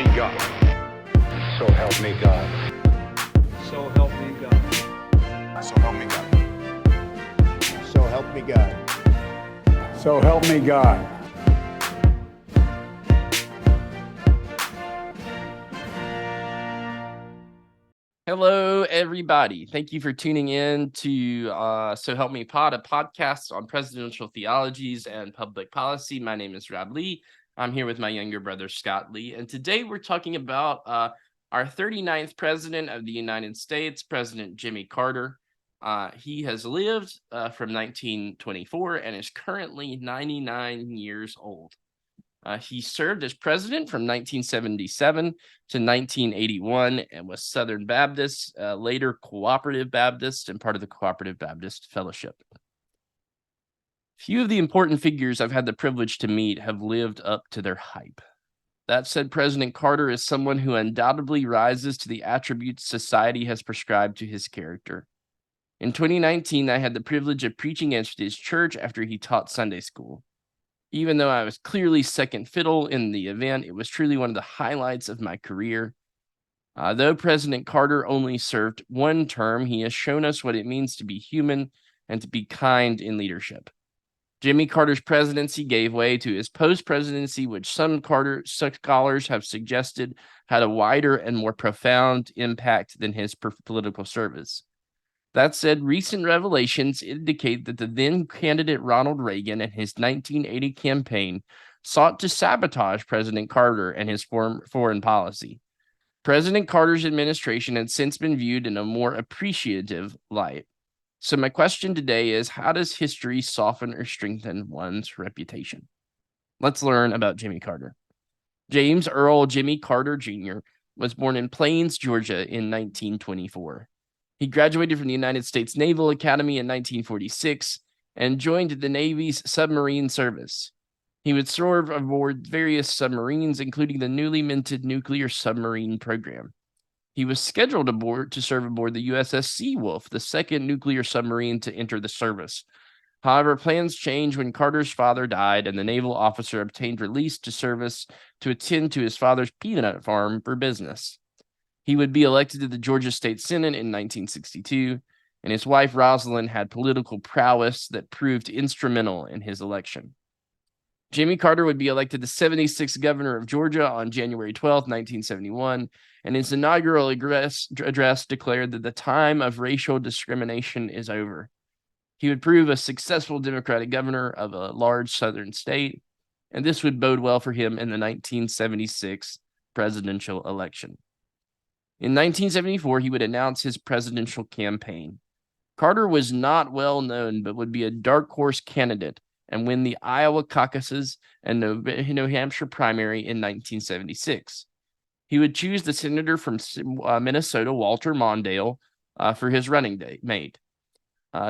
me God. So help me God. So help me God. So help me God. So help me God. So help me God. Hello, everybody. Thank you for tuning in to So Help Me Pod, a podcast on presidential theologies and public policy. My name is Rob Lee. I'm here with my younger brother, Scott Lee. And today we're talking about our 39th president of the United States, President Jimmy Carter. He has lived from 1924 and is currently 99 years old. He served as president from 1977 to 1981 and was Southern Baptist, later Cooperative Baptist, and part of the Cooperative Baptist Fellowship. Few of the important figures I've had the privilege to meet have lived up to their hype. That said, President Carter is someone who undoubtedly rises to the attributes society has prescribed to his character. In 2019, I had the privilege of preaching at his church after he taught Sunday school. Even though I was clearly second fiddle in the event, it was truly one of the highlights of my career. Though President Carter only served one term, he has shown us what it means to be human and to be kind in leadership. Jimmy Carter's presidency gave way to his post-presidency, which some Carter scholars have suggested had a wider and more profound impact than his political service. That said, recent revelations indicate that the then candidate Ronald Reagan and his 1980 campaign sought to sabotage President Carter and his foreign policy. President Carter's administration has since been viewed in a more appreciative light. So my question today is, how does history soften or strengthen one's reputation? Let's learn about Jimmy Carter. James Earl Jimmy Carter Jr. was born in Plains, Georgia in 1924. He graduated from the United States Naval Academy in 1946 and joined the Navy's submarine service. He would serve aboard various submarines, including the newly minted nuclear submarine program. He was scheduled to serve aboard the USS Seawolf, the second nuclear submarine to enter the service. However, plans changed when Carter's father died, and the naval officer obtained release to service to attend to his father's peanut farm for business. He would be elected to the Georgia State Senate in 1962, and his wife Rosalind had political prowess that proved instrumental in his election. Jimmy Carter would be elected the 76th governor of Georgia on January 12, 1971, and his inaugural address declared that the time of racial discrimination is over. He would prove a successful Democratic governor of a large southern state, and this would bode well for him in the 1976 presidential election. In 1974, he would announce his presidential campaign. Carter was not well known, but would be a dark horse candidate and win the Iowa caucuses and New Hampshire primary in 1976. He would choose the senator from Minnesota, Walter Mondale, for his running mate.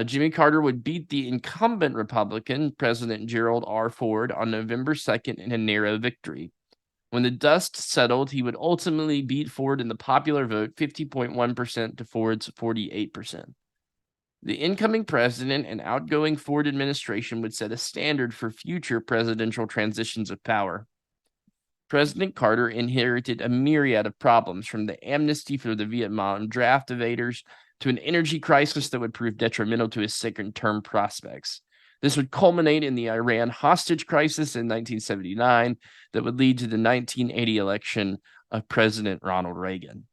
Jimmy Carter would beat the incumbent Republican, President Gerald R. Ford, on November 2nd in a narrow victory. When the dust settled, he would ultimately beat Ford in the popular vote 50.1% to Ford's 48%. The incoming president and outgoing Ford administration would set a standard for future presidential transitions of power. President Carter inherited a myriad of problems, from the amnesty for the Vietnam draft evaders to an energy crisis that would prove detrimental to his second-term prospects. This would culminate in the Iran hostage crisis in 1979 that would lead to the 1980 election of President Ronald Reagan.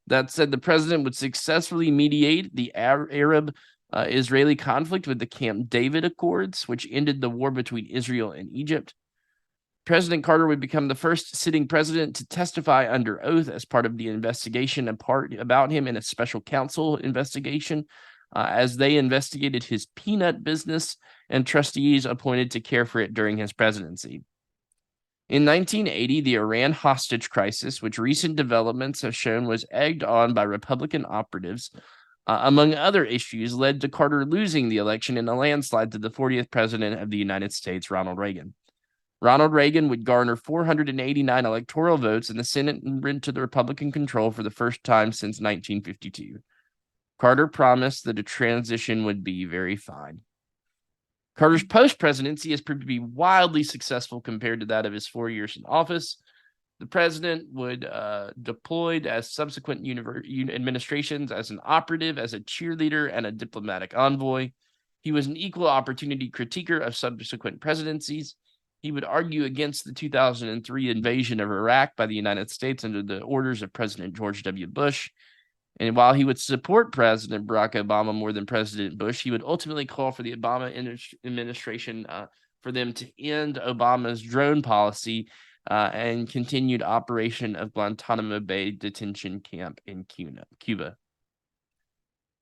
That said, the president would successfully mediate the Arab-Israeli conflict with the Camp David Accords, which ended the war between Israel and Egypt. President Carter would become the first sitting president to testify under oath as part of the investigation about him in a special counsel investigation, as they investigated his peanut business and trustees appointed to care for it during his presidency. In 1980, the Iran hostage crisis, which recent developments have shown was egged on by Republican operatives, among other issues, led to Carter losing the election in a landslide to the 40th president of the United States, Ronald Reagan. Ronald Reagan would garner 489 electoral votes in the Senate and into the Republican control for the first time since 1952. Carter promised that a transition would be very fine. Carter's post-presidency has proved to be wildly successful compared to that of his 4 years in office. The president would deployed as subsequent administrations as an operative, as a cheerleader, and a diplomatic envoy. He was an equal opportunity critiquer of subsequent presidencies. He would argue against the 2003 invasion of Iraq by the United States under the orders of President George W. Bush. And while he would support President Barack Obama more than President Bush, he would ultimately call for the Obama administration for them to end Obama's drone policy and continued operation of Guantanamo Bay detention camp in Cuba.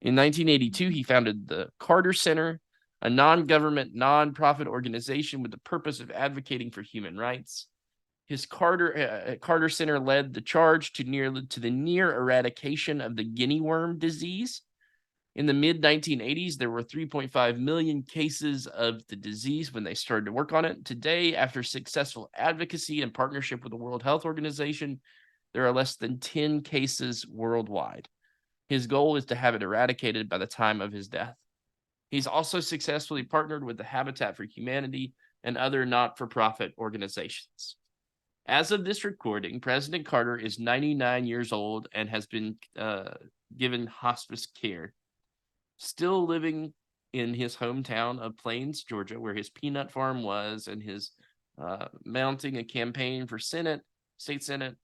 In 1982, he founded the Carter Center, a non-government, non-profit organization with the purpose of advocating for human rights. His Carter Center led the charge to the near eradication of the guinea worm disease. In the mid-1980s, there were 3.5 million cases of the disease when they started to work on it. Today, after successful advocacy and partnership with the World Health Organization, there are less than 10 cases worldwide. His goal is to have it eradicated by the time of his death. He's also successfully partnered with the Habitat for Humanity and other not-for-profit organizations. As of this recording, President Carter is 99 years old and has been given hospice care. Still living in his hometown of Plains, Georgia, where his peanut farm was, and his mounting a campaign for Senate, state Senate,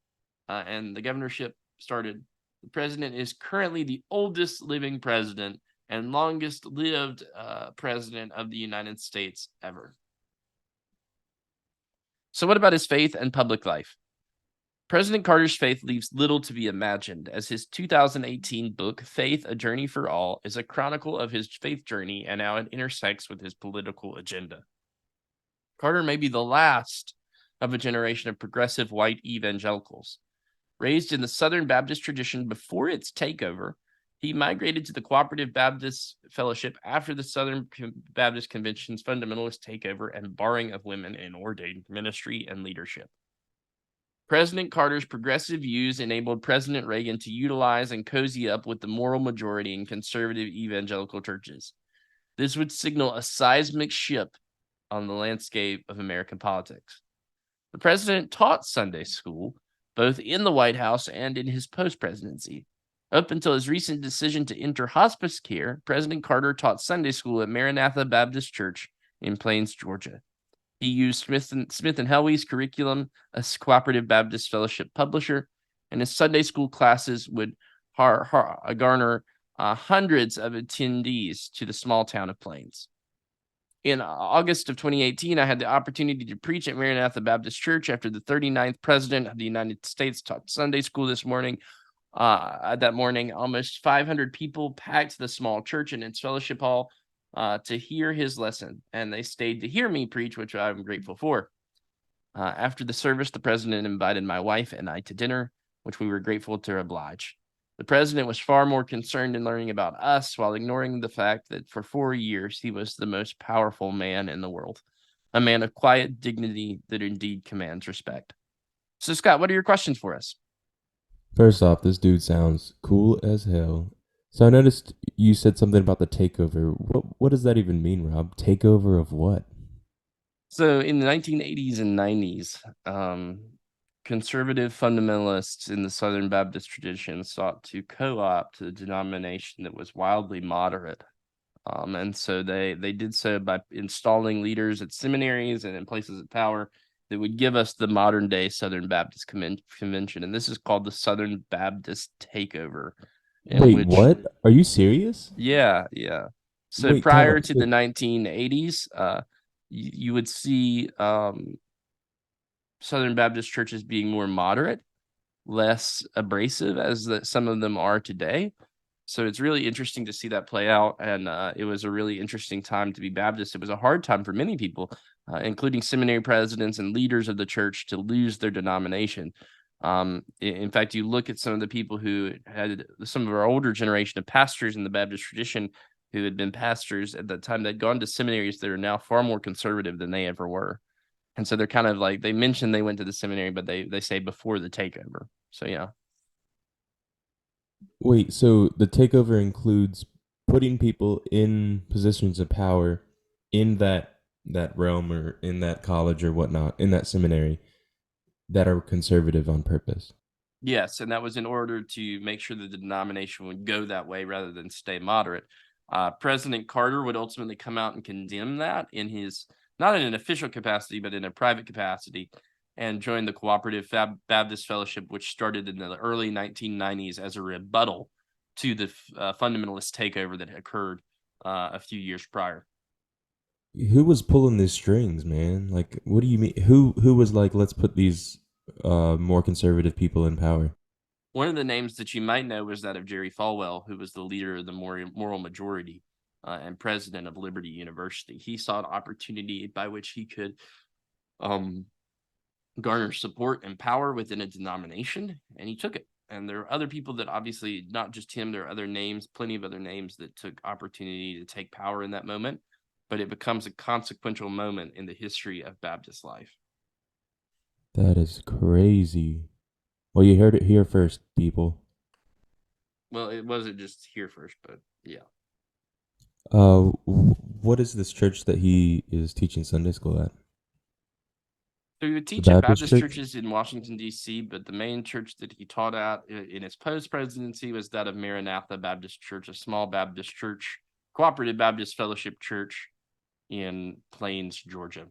and the governorship started. The president is currently the oldest living president and longest lived president of the United States ever. So what about his faith and public life? President Carter's faith leaves little to be imagined, as his 2018 book, Faith, A Journey for All, is a chronicle of his faith journey and how it intersects with his political agenda. Carter may be the last of a generation of progressive white evangelicals. Raised in the Southern Baptist tradition before its takeover, he migrated to the Cooperative Baptist Fellowship after the Southern Baptist Convention's fundamentalist takeover and barring of women in ordained ministry and leadership. President Carter's progressive views enabled President Reagan to utilize and cozy up with the moral majority in conservative evangelical churches. This would signal a seismic shift on the landscape of American politics. The president taught Sunday school, both in the White House and in his post-presidency. Up until his recent decision to enter hospice care, President Carter taught Sunday school at Maranatha Baptist Church in Plains, Georgia. He used Smith and Helwey's curriculum, a Cooperative Baptist Fellowship publisher, and his Sunday school classes would garner hundreds of attendees to the small town of Plains. In August of 2018, I had the opportunity to preach at Maranatha Baptist Church after the 39th President of the United States taught Sunday school this morning. That morning, almost 500 people packed the small church in its fellowship hall to hear his lesson, and they stayed to hear me preach, which I'm grateful for. After the service, the president invited my wife and I to dinner, which we were grateful to oblige. The president was far more concerned in learning about us while ignoring the fact that for 4 years he was the most powerful man in the world, a man of quiet dignity that indeed commands respect. So, Scott, what are your questions for us? First off, this dude sounds cool as hell. So I noticed you said something about the takeover. What does that even mean, Rob? Takeover of what? So in the 1980s and 90s, conservative fundamentalists in the Southern Baptist tradition sought to co-opt a denomination that was wildly moderate. And so they did so by installing leaders at seminaries and in places of power that would give us the modern day Southern Baptist Convention. And this is called the Southern Baptist Takeover. Wait, what? Are you serious? Yeah. So Wait, prior to the 1980s, you would see Southern Baptist churches being more moderate, less abrasive as some of them are today. So it's really interesting to see that play out. And it was a really interesting time to be Baptist. It was a hard time for many people, including seminary presidents and leaders of the church, to lose their denomination. In fact, you look at some of the people who had some of our older generation of pastors in the Baptist tradition who had been pastors at that time, they'd gone to seminaries that are now far more conservative than they ever were. And so they're kind of like, they mentioned they went to the seminary, but they say before the takeover. So, yeah. Wait, so the takeover includes putting people in positions of power in that realm or in that college or whatnot, in that seminary, that are conservative on purpose. Yes, and that was in order to make sure that the denomination would go that way rather than stay moderate. President Carter would ultimately come out and condemn that in his, not in an official capacity, but in a private capacity, and join the Cooperative Baptist Fellowship, which started in the early 1990s as a rebuttal to the fundamentalist takeover that occurred a few years prior. Who was pulling these strings, man? Like, what do you mean? Who was like, let's put these more conservative people in power? One of the names that you might know was that of Jerry Falwell, who was the leader of the moral majority and president of Liberty University. He saw an opportunity by which he could garner support and power within a denomination, and he took it. And there are other people that obviously, not just him, there are other names, plenty of other names that took opportunity to take power in that moment, but it becomes a consequential moment in the history of Baptist life. That is crazy. Well, you heard it here first, people. Well, it wasn't just here first, but yeah. What is this church that he is teaching Sunday school at? So he would teach The at Baptist Baptist church? churches in Washington, D.C., but the main church that he taught at in his post-presidency was that of Maranatha Baptist Church, a small Baptist church, Cooperative Baptist Fellowship Church in Plains, Georgia.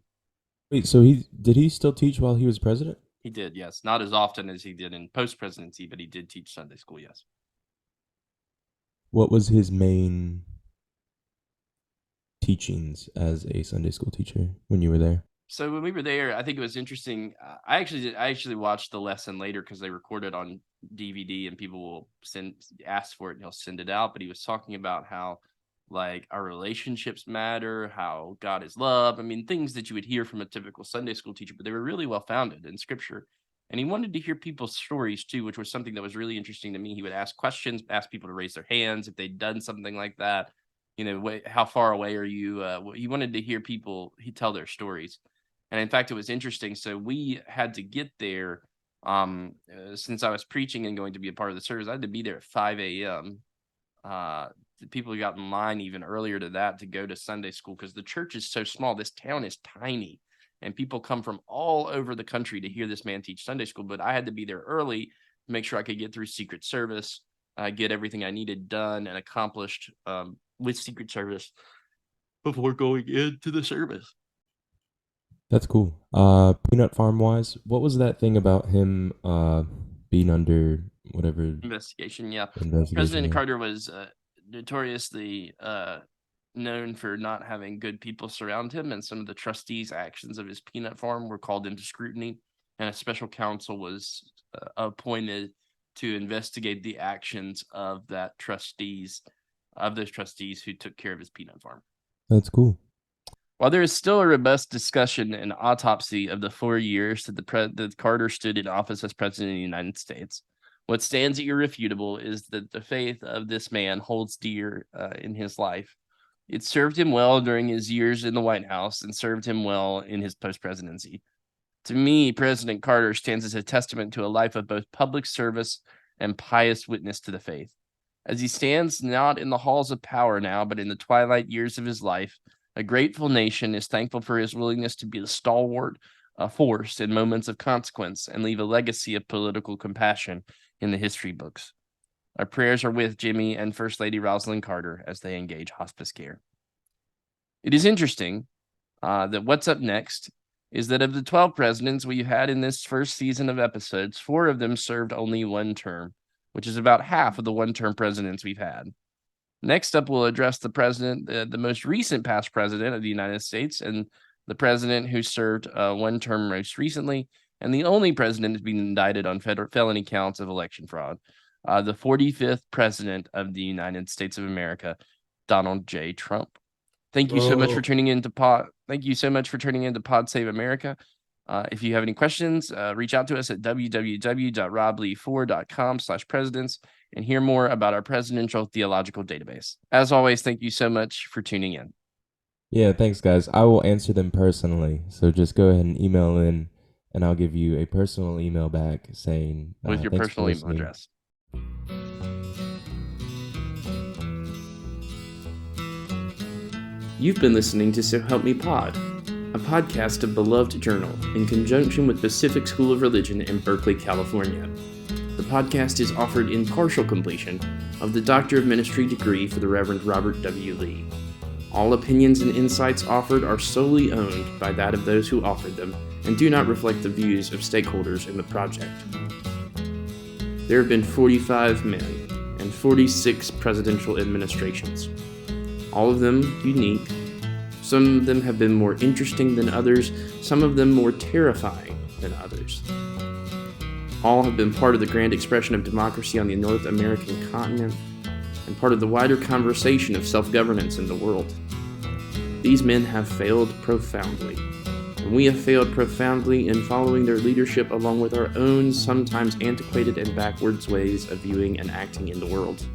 Wait, so did he still teach while he was president? He did, yes. Not as often as he did in post-presidency, but he did teach Sunday school, yes. What was his main teachings as a Sunday school teacher when you were there? So when we were there, I think it was interesting. I actually watched the lesson later because they record it on DVD and people will ask for it and he'll send it out. But he was talking about how like our relationships matter, how God is love. I mean, things that you would hear from a typical Sunday school teacher, but they were really well founded in scripture. And he wanted to hear people's stories too, which was something that was really interesting to me. He would ask questions, ask people to raise their hands if they'd done something like that. You know, how far away are you? He wanted to hear people tell their stories. And in fact, it was interesting. So we had to get there since I was preaching and going to be a part of the service. I had to be there at 5 a.m. The people got in line even earlier to that to go to Sunday school because the church is so small. This town is tiny and people come from all over the country to hear this man teach Sunday school. But I had to be there early to make sure I could get through Secret Service, get everything I needed done and accomplished with Secret Service before going into the service. That's cool. Peanut Farm wise, what was that thing about him being under whatever Investigation, yeah. investigation? President Carter was notoriously known for not having good people surround him, and some of the trustees' actions of his peanut farm were called into scrutiny, and a special counsel was appointed to investigate the actions of those trustees who took care of his peanut farm. That's cool. While there is still a robust discussion and autopsy of the 4 years that Carter stood in office as president of the United States, what stands irrefutable is that the faith of this man holds dear in his life. It served him well during his years in the White House and served him well in his post-presidency. To me, President Carter stands as a testament to a life of both public service and pious witness to the faith. As he stands not in the halls of power now, but in the twilight years of his life, a grateful nation is thankful for his willingness to be a stalwart force in moments of consequence and leave a legacy of political compassion in the history books. Our prayers are with Jimmy and First Lady Rosalind Carter as they engage hospice care. It is interesting that what's up next is that of the 12 presidents we had in this first season of episodes, 4 of them served only one term, which is about half of the one-term presidents we've had. Next up, we'll address the president, the most recent past president of the United States, and the president who served one term most recently, and the only president to be indicted on felony counts of election fraud, the 45th president of the United States of America, Donald J. Trump. Thank you so much for tuning into Thank you so much for tuning into Pod Save America. If you have any questions, reach out to us at www.roblee4.com/presidents and hear more about our presidential theological database. As always, thank you so much for tuning in. Yeah, thanks, guys. I will answer them personally. So just go ahead and email in, and I'll give you a personal email back saying With your thanks for personal email listening. address. You've been listening to So Help Me Pod. a podcast of Beloved Journal in conjunction with Pacific School of Religion in Berkeley, California. The podcast is offered in partial completion of the Doctor of Ministry degree for the Reverend Robert W. Lee. All opinions and insights offered are solely owned by that of those who offered them and do not reflect the views of stakeholders in the project. There have been 45 men and 46 presidential administrations, all of them unique. Some of them have been more interesting than others, some of them more terrifying than others. All have been part of the grand expression of democracy on the North American continent and part of the wider conversation of self-governance in the world. These men have failed profoundly, and we have failed profoundly in following their leadership along with our own sometimes antiquated and backwards ways of viewing and acting in the world.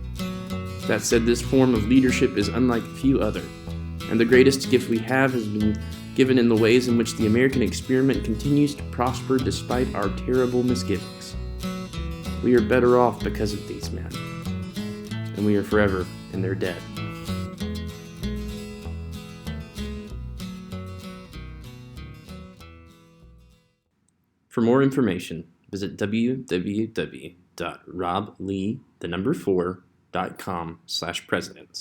That said, this form of leadership is unlike few other, and the greatest gift we have has been given in the ways in which the American experiment continues to prosper despite our terrible misgivings. We are better off because of these men, and we are forever in their debt. For more information, visit www.roblee4.com/presidents.